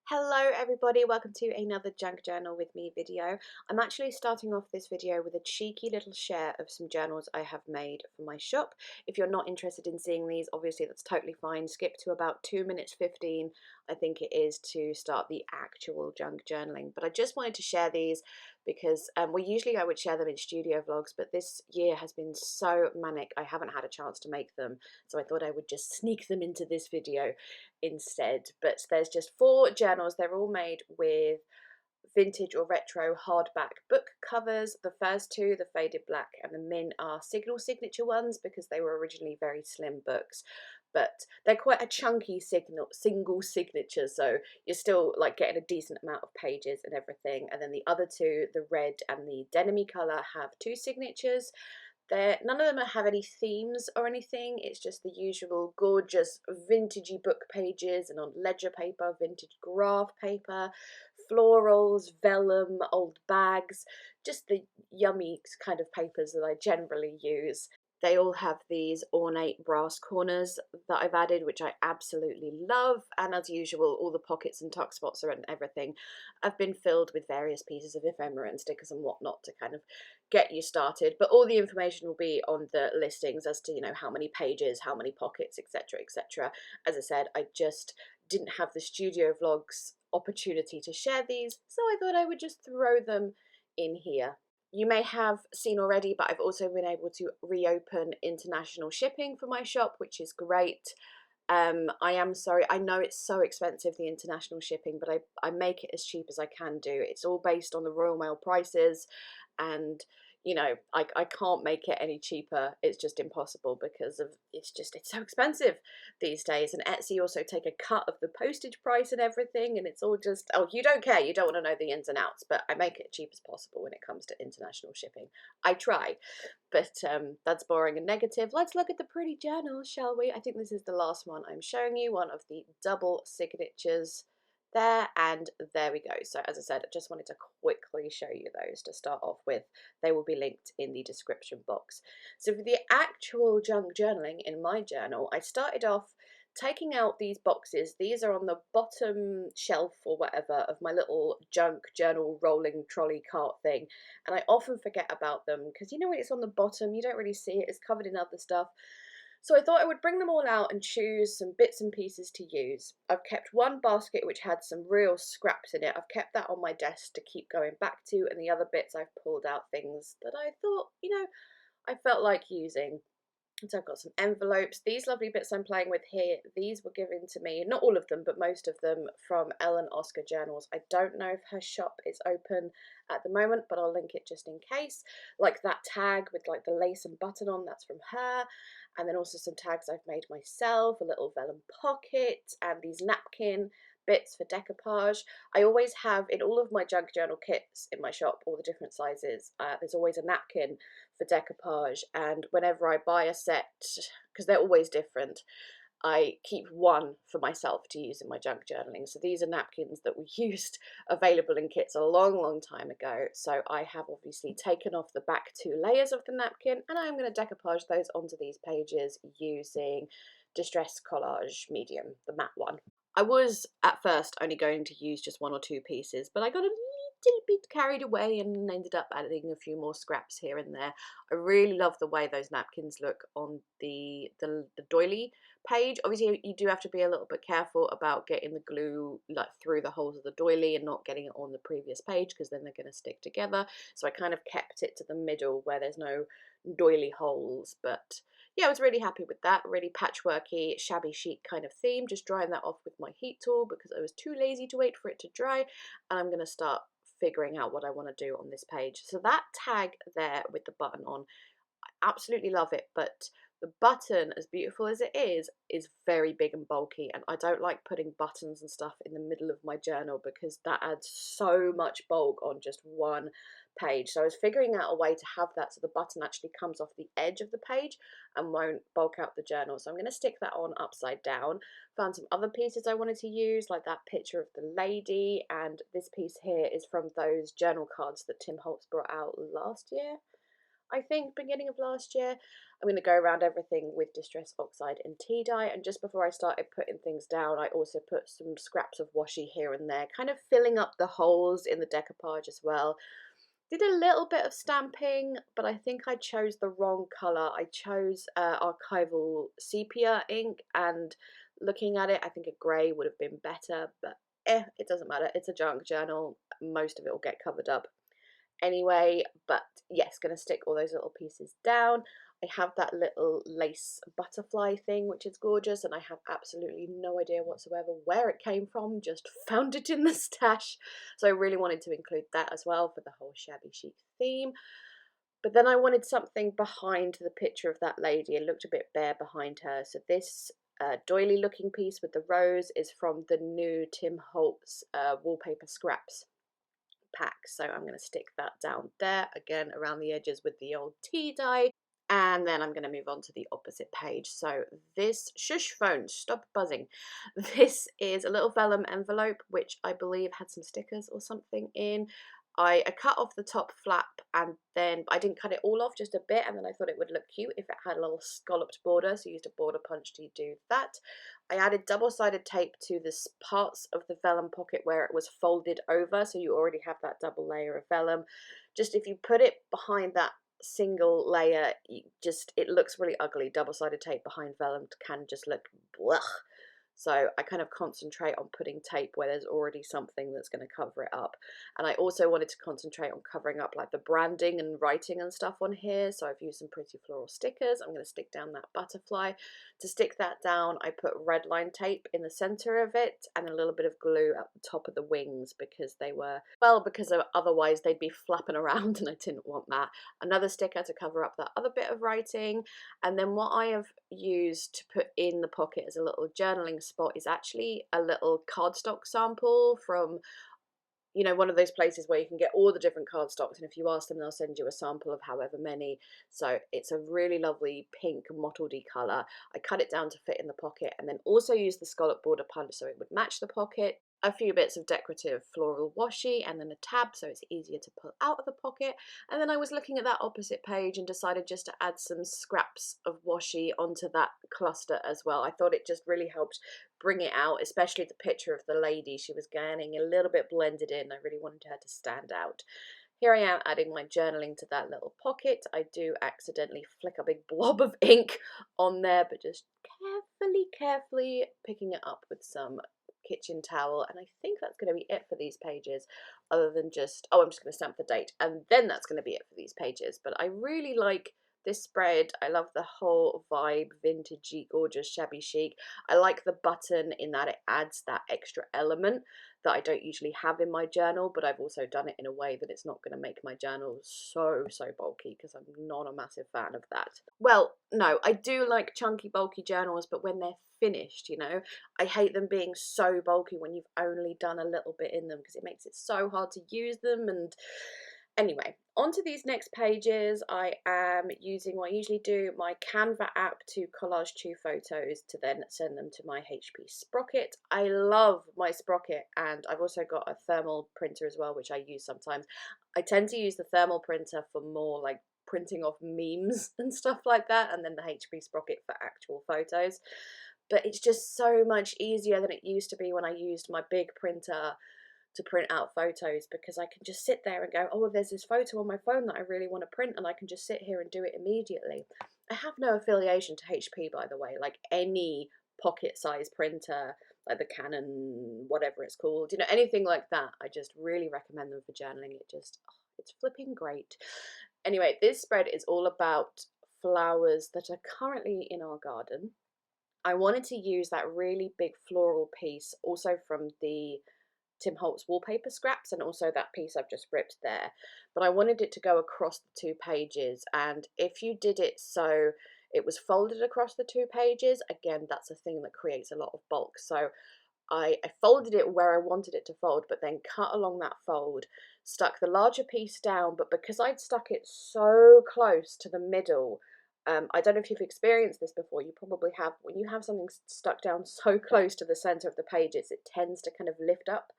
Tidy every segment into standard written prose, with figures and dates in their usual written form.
Hello everybody, welcome to another junk journal with me video. I'm actually starting off this video with a cheeky little share of some journals I have made for my shop. If you're not interested in seeing these, obviously that's totally fine. Skip to about 2 minutes 15, I think it is, to start the actual junk journaling. But I just wanted to share these because usually I would share them in studio vlogs, but this year has been so manic I haven't had a chance to make them. So I thought I would just sneak them into this video instead. But there's just 4 journals. They're all made with vintage or retro hardback book covers. The first 2, the faded black and the mint, are signal signature ones because they were originally very slim books, but they're quite a chunky single signature, so you're still like getting a decent amount of pages and everything. And then the other 2, the red and the denim color, have 2 signatures. None of them have any themes or anything. It's just the usual gorgeous vintagey book pages and on ledger paper, vintage graph paper, florals, vellum, old bags, just the yummy kind of papers that I generally use. They all have these ornate brass corners that I've added, which I absolutely love. And as usual, all the pockets and tuck spots and everything have been filled with various pieces of ephemera and stickers and whatnot to kind of get you started. But all the information will be on the listings as to, how many pages, how many pockets, etc., etc. As I said, I just didn't have the studio vlogs opportunity to share these, so I thought I would just throw them in here. You may have seen already, but I've also been able to reopen international shipping for my shop, which is great. I am sorry, I know it's so expensive, the international shipping, but I make it as cheap as I can do. It's all based on the Royal Mail prices, and I can't make it any cheaper. It's just impossible because it's so expensive these days. And Etsy also take a cut of the postage price and everything, and it's all just, oh, you don't care, you don't want to know the ins and outs, but I make it as cheap as possible when it comes to international shipping. I try, but that's boring and negative. Let's look at the pretty journals, shall we? I think this is the last one I'm showing you, one of the double signatures there, and there we go. So as I said, I just wanted to quickly show you those to start off with. They will be linked in the description box. So for the actual junk journaling in my journal, I started off taking out these boxes. These are on the bottom shelf or whatever of my little junk journal rolling trolley cart thing, and I often forget about them because when it's on the bottom you don't really see it, it's covered in other stuff. So I thought I would bring them all out and choose some bits and pieces to use. I've kept one basket which had some real scraps in it. I've kept that on my desk to keep going back to, and the other bits I've pulled out things that I thought, I felt like using. So I've got some envelopes. These lovely bits I'm playing with here, these were given to me, not all of them, but most of them, from Ellen Oscar Journals. I don't know if her shop is open at the moment, but I'll link it just in case. Like that tag with like the lace and button on, that's from her. And then also some tags I've made myself, a little vellum pocket, and these napkin bits for decoupage. I always have, in all of my junk journal kits in my shop, all the different sizes, there's always a napkin for decoupage, and whenever I buy a set, because they're always different, I keep one for myself to use in my junk journaling. So these are napkins that were used available in kits a long time ago. So I have obviously taken off the back 2 layers of the napkin, and I'm going to decoupage those onto these pages using Distress Collage Medium, the matte one. I was at first only going to use just 1 or 2 pieces, but I got a little bit carried away and ended up adding a few more scraps here and there. I really love the way those napkins look on the doily page. Obviously you do have to be a little bit careful about getting the glue like through the holes of the doily and not getting it on the previous page, because then they're going to stick together. So I kind of kept it to the middle where there's no doily holes, but yeah, I was really happy with that. Really patchworky, shabby chic kind of theme. Just drying that off with my heat tool because I was too lazy to wait for it to dry, and I'm going to start figuring out what I want to do on this page. So that tag there with the button on, I absolutely love it, but the button, as beautiful as it is very big and bulky, and I don't like putting buttons and stuff in the middle of my journal because that adds so much bulk on just one page. So I was figuring out a way to have that so the button actually comes off the edge of the page and won't bulk out the journal. So I'm going to stick that on upside down. Found some other pieces I wanted to use, like that picture of the lady, and this piece here is from those journal cards that Tim Holtz brought out last year, I think, beginning of last year. I'm going to go around everything with Distress Oxide and tea dye, and just before I started putting things down, I also put some scraps of washi here and there, kind of filling up the holes in the decoupage as well. Did a little bit of stamping, but I think I chose the wrong colour. I chose archival sepia ink, and looking at it, I think a grey would have been better, but it doesn't matter. It's a junk journal. Most of it will get covered up anyway, but yes, gonna stick all those little pieces down. I have that little lace butterfly thing, which is gorgeous, and I have absolutely no idea whatsoever where it came from, just found it in the stash. So I really wanted to include that as well for the whole shabby chic theme. But then I wanted something behind the picture of that lady. It looked a bit bare behind her. So this doily looking piece with the rose is from the new Tim Holtz wallpaper scraps pack. So I'm going to stick that down there again around the edges with the old tea dye. And then I'm going to move on to the opposite page. So this, shush phone, stop buzzing. This is a little vellum envelope, which I believe had some stickers or something in. I cut off the top flap, and then I didn't cut it all off, just a bit, and then I thought it would look cute if it had a little scalloped border, so I used a border punch to do that. I added double-sided tape to this parts of the vellum pocket where it was folded over, so you already have that double layer of vellum. Just if you put it behind that single layer, it looks really ugly. Double-sided tape behind vellum can just look blech. So I kind of concentrate on putting tape where there's already something that's going to cover it up. And I also wanted to concentrate on covering up like the branding and writing and stuff on here. So I've used some pretty floral stickers. I'm going to stick down that butterfly. To stick that down, I put red line tape in the center of it and a little bit of glue at the top of the wings because they were, well, because otherwise they'd be flapping around and I didn't want that. Another sticker to cover up that other bit of writing. And then what I have used to put in the pocket as a little journaling spot is actually a little cardstock sample from, you know, one of those places where you can get all the different cardstocks, and if you ask them, they'll send you a sample of however many. So it's a really lovely pink mottledy colour. I cut it down to fit in the pocket, and then also used the scallop border punch so it would match the pocket. A few bits of decorative floral washi, and then a tab so it's easier to pull out of the pocket. And then I was looking at that opposite page and decided just to add some scraps of washi onto that cluster as well. I thought it just really helped bring it out, especially the picture of the lady. She was getting a little bit blended in. I really wanted her to stand out. Here I am adding my journaling to that little pocket. I do accidentally flick a big blob of ink on there, but just carefully picking it up with some kitchen towel, and I think that's going to be it for these pages, other than just, oh, I'm just going to stamp the date, and then that's going to be it for these pages. But I really like this spread. I love the whole vibe, vintagey, gorgeous, shabby chic. I like the button in that it adds that extra element that I don't usually have in my journal, but I've also done it in a way that it's not going to make my journal so bulky, because I'm not a massive fan of that. Well, no, I do like chunky, bulky journals, but when they're finished, you know, I hate them being so bulky when you've only done a little bit in them, because it makes it so hard to use them. And anyway, onto these next pages, I am using what I usually do, my Canva app, to collage 2 photos to then send them to my HP Sprocket. I love my Sprocket, and I've also got a thermal printer as well, which I use sometimes. I tend to use the thermal printer for more like printing off memes and stuff like that, and then the HP Sprocket for actual photos. But it's just so much easier than it used to be when I used my big printer to print out photos, because I can just sit there and go, oh, well, there's this photo on my phone that I really want to print, and I can just sit here and do it immediately. I have no affiliation to HP, by the way. Like any pocket size printer, like the Canon, whatever it's called, you know, anything like that, I just really recommend them for journaling. It's flipping great. Anyway, this spread is all about flowers that are currently in our garden. I wanted to use that really big floral piece, also from the Tim Holtz wallpaper scraps, and also that piece I've just ripped there. But I wanted it to go across the 2 pages, and if you did it so it was folded across the 2 pages, again, that's a thing that creates a lot of bulk. So I folded it where I wanted it to fold, but then cut along that fold, stuck the larger piece down, but because I'd stuck it so close to the middle, I don't know if you've experienced this before, you probably have, when you have something stuck down so close to the center of the pages, it tends to kind of lift up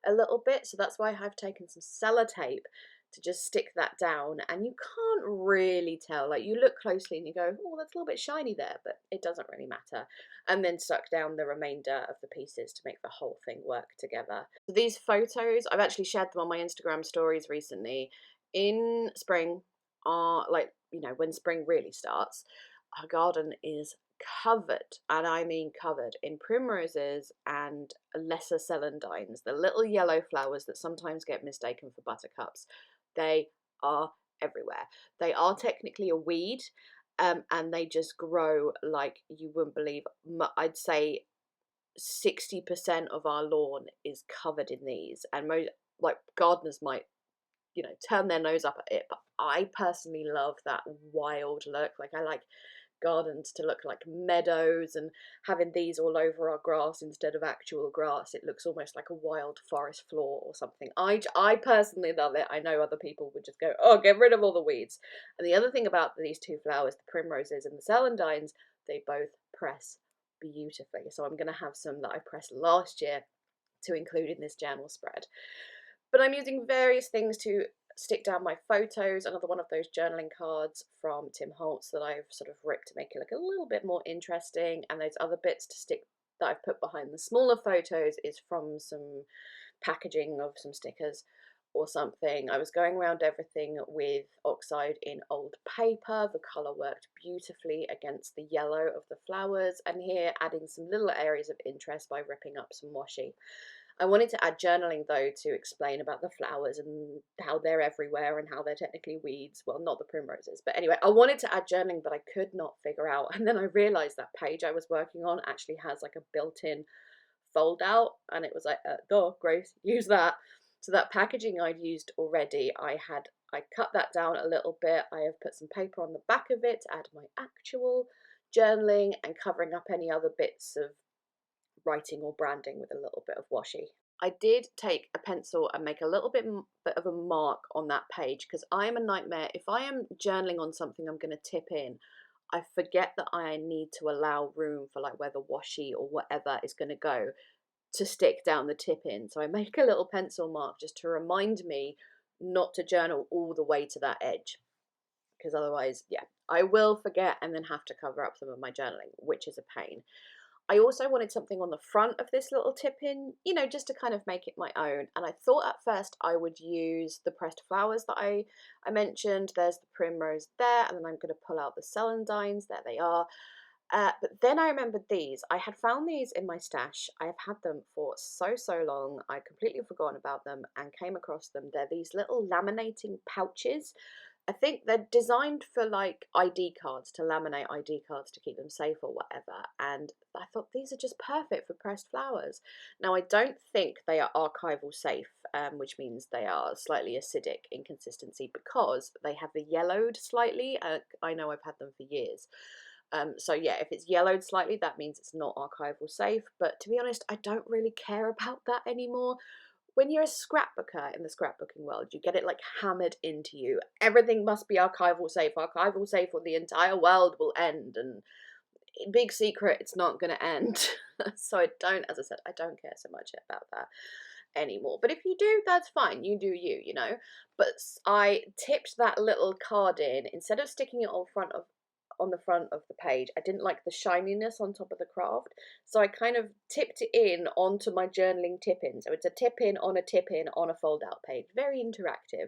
a little bit, so that's why I've taken some sellotape to just stick that down, and you can't really tell. Like, you look closely and you go, oh, that's a little bit shiny there, but it doesn't really matter. And then suck down the remainder of the pieces to make the whole thing work together. So these photos, I've actually shared them on my Instagram stories recently. In spring, are like, you know, when spring really starts, our garden is covered, and I mean covered, in primroses and lesser celandines, the little yellow flowers that sometimes get mistaken for buttercups. They are everywhere. They are technically a weed, and they just grow like you wouldn't believe. I'd say 60% of our lawn is covered in these, and most, like, gardeners might, you know, turn their nose up at it, but I personally love that wild look. Like, I like gardens to look like meadows, and having these all over our grass instead of actual grass, it looks almost like a wild forest floor or something. I personally love it. I know other people would just go, oh, get rid of all the weeds. And the other thing about these two flowers, the primroses and the celandines, they both press beautifully. So I'm going to have some that I pressed last year to include in this journal spread. But I'm using various things to stick down my photos. Another one of those journaling cards from Tim Holtz that I've sort of ripped to make it look a little bit more interesting, and those other bits to stick that I've put behind the smaller photos is from some packaging of some stickers or something. I was going around everything with oxide in old paper. The colour worked beautifully against the yellow of the flowers, and here adding some little areas of interest by ripping up some washi. I wanted to add journaling, though, to explain about the flowers and how they're everywhere and how they're technically weeds. Well, not the primroses. But anyway, I wanted to add journaling, but I could not figure out. And then I realised that page I was working on actually has like a built-in fold out. And it was like, duh, Grace, use that. So that packaging I'd used already, I cut that down a little bit. I have put some paper on the back of it to add my actual journaling, and covering up any other bits of writing or branding with a little bit of washi. I did take a pencil and make a little bit of a mark on that page, because I am a nightmare. If I am journaling on something I'm going to tip in, I forget that I need to allow room for like where the washi or whatever is going to go to stick down the tip in. So I make a little pencil mark just to remind me not to journal all the way to that edge, because otherwise, yeah, I will forget and then have to cover up some of my journaling, which is a pain. I also wanted something on the front of this little tip-in, you know, just to kind of make it my own. And I thought at first I would use the pressed flowers that I mentioned. There's the primrose there, and then I'm going to pull out the celandines. There they are. But then I remembered these. I had found these in my stash. I have had them for so long. I completely forgotten about them and came across them. They're these little laminating pouches. I think they're designed for like ID cards, to laminate ID cards to keep them safe or whatever. And I thought these are just perfect for pressed flowers. Now, I don't think they are archival safe, which means they are slightly acidic in consistency because they have yellowed slightly. I know I've had them for years. So yeah, if it's yellowed slightly, that means it's not archival safe. But to be honest, I don't really care about that anymore. When you're a scrapbooker in the scrapbooking world, you get it like hammered into you. Everything must be archival safe or the entire world will end. And big secret, it's not going to end. So I don't, as I said, I don't care so much about that anymore. But if you do, that's fine. You do you, you know. But I tipped that little card in, instead of sticking it on the front of the page. I didn't like the shininess on top of the craft, so I kind of tipped it in onto my journaling tip-in. So it's a tip-in on a fold-out page. Very interactive,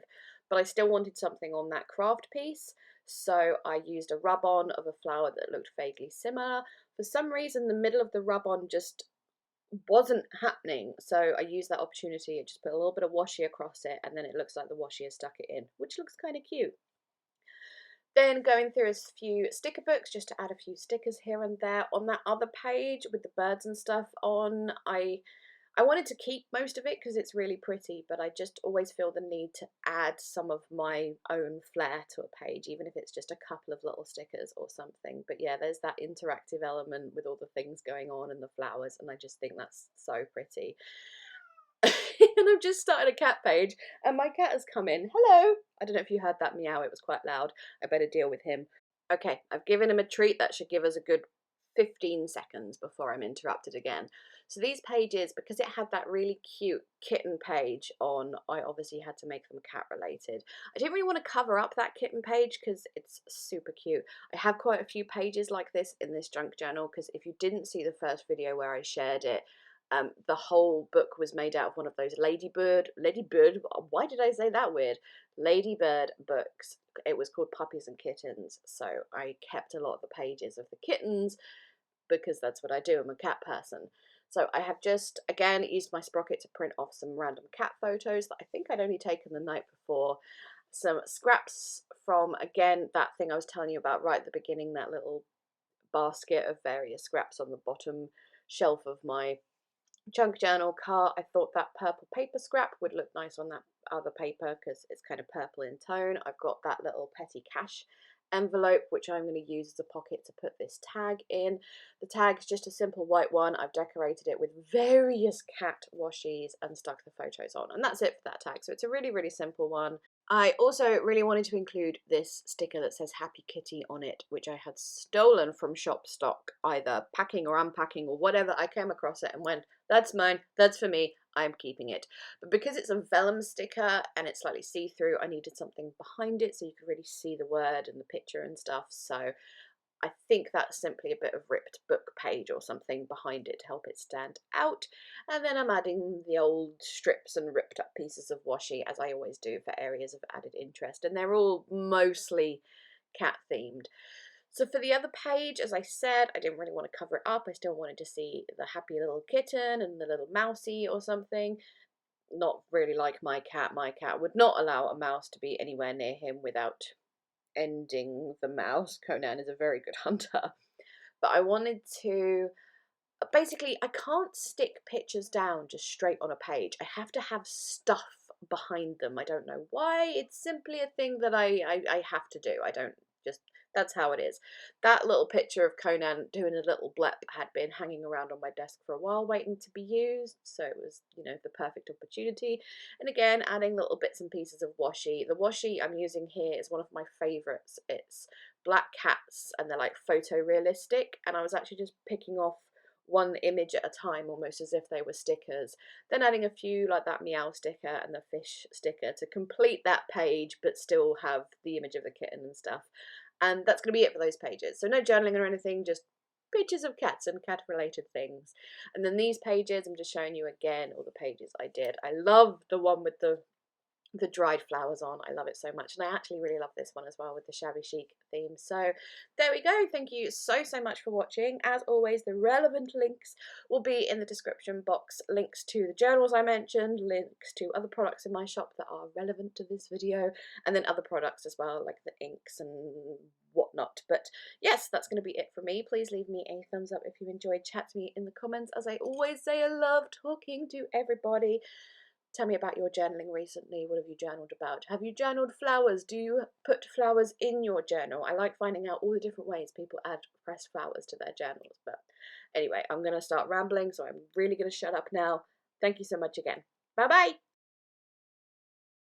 but I still wanted something on that craft piece, so I used a rub-on of a flower that looked vaguely similar. For some reason, the middle of the rub-on just wasn't happening, so I used that opportunity and just put a little bit of washi across it, and then it looks like the washi has stuck it in, which looks kind of cute. Then going through a few sticker books just to add a few stickers here and there. On that other page with the birds and stuff on, I wanted to keep most of it because it's really pretty, but I just always feel the need to add some of my own flair to a page, even if it's just a couple of little stickers or something. But yeah, there's that interactive element with all the things going on and the flowers, and I just think that's so pretty. And I've just started a cat page, and my cat has come in. Hello! I don't know if you heard that meow, it was quite loud. I better deal with him. Okay, I've given him a treat. That should give us a good 15 seconds before I'm interrupted again. So these pages, because it had that really cute kitten page on, I obviously had to make them cat related. I didn't really want to cover up that kitten page because it's super cute. I have quite a few pages like this in this junk journal, because if you didn't see the first video where I shared it, the whole book was made out of one of those ladybird, why did I say that weird? Ladybird books. It was called Puppies and Kittens, so I kept a lot of the pages of the kittens because that's what I do, I'm a cat person. So I have just, again, used my sprocket to print off some random cat photos that I think I'd only taken the night before. Some scraps from, again, that thing I was telling you about right at the beginning, that little basket of various scraps on the bottom shelf of my junk journal cart. I thought that purple paper scrap would look nice on that other paper because it's kind of purple in tone. I've got that little petty cash envelope which I'm going to use as a pocket to put this tag in. The tag is just a simple white one. I've decorated it with various cat washies and stuck the photos on, and that's it for that tag. So it's a really, really simple one. I also really wanted to include this sticker that says Happy Kitty on it, which I had stolen from shop stock, either packing or unpacking or whatever. I came across it and went, that's mine, that's for me, I'm keeping it. But because it's a vellum sticker and it's slightly see-through, I needed something behind it so you could really see the word and the picture and stuff. So I think that's simply a bit of ripped book page or something behind it to help it stand out. And then I'm adding the old strips and ripped up pieces of washi, as I always do, for areas of added interest. And they're all mostly cat themed. So for the other page, as I said, I didn't really want to cover it up. I still wanted to see the happy little kitten and the little mousey or something. Not really like my cat. My cat would not allow a mouse to be anywhere near him without ending the mouse. Conan is a very good hunter. But I wanted to, basically, I can't stick pictures down just straight on a page. I have to have stuff behind them. I don't know why. It's simply a thing that I have to do. I don't just, that's how it is. That little picture of Conan doing a little blep had been hanging around on my desk for a while waiting to be used, so it was, you know, the perfect opportunity. And again, adding little bits and pieces of washi. The washi I'm using here is one of my favourites. It's black cats and they're like photorealistic, and I was actually just picking off one image at a time, almost as if they were stickers, then adding a few like that meow sticker and the fish sticker to complete that page but still have the image of the kitten and stuff. And that's going to be it for those pages. So no journaling or anything, just pictures of cats and cat related things. And then these pages, I'm just showing you again all the pages I did. I love the one with the dried flowers on. I love it so much, and I actually really love this one as well with the shabby chic theme. So there we go. Thank you so much for watching. As always, the relevant links will be in the description box. Links to the journals I mentioned, links to other products in my shop that are relevant to this video, and then other products as well, like the inks and whatnot. But yes, that's going to be it from me. Please leave me a thumbs up if you enjoyed. Chat to me in the comments. As I always say, I love talking to everybody. Tell me about your journaling recently. What have you journaled about? Have you journaled flowers? Do you put flowers in your journal? I like finding out all the different ways people add pressed flowers to their journals. But anyway, I'm going to start rambling, so I'm really going to shut up now. Thank you so much again. Bye-bye.